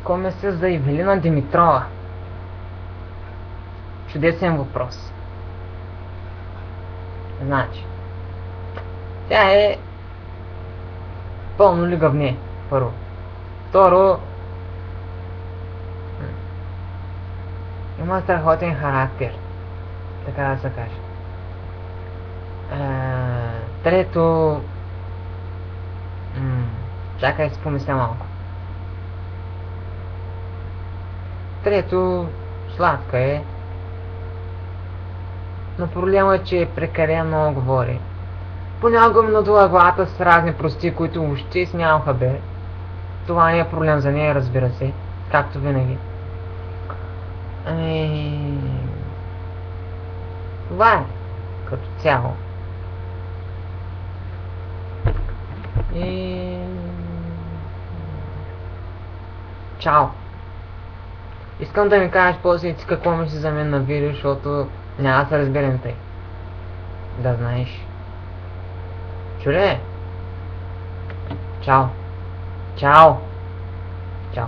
Какво мислиш за Ивелина Димитрова? Чудесен въпрос. Значи, тя е пълно лигавне, първо. Второ, има страхотен характер, така да се каже. Трето, чакай да си помисля малко. Трето, сладка е. Но проблема е, че прекалено много говори. Понякога ми надува главата с разни прости, които въобще си нямаха бе. Това не е проблем за нея, разбира се. Както винаги. Това е. Като цяло. Чао. Искам да ми кажеш после ти какво мислиш за мен на видео, защото няма да се разберем тъй. Да знаеш. Чуре? Чао. Чао. Чао.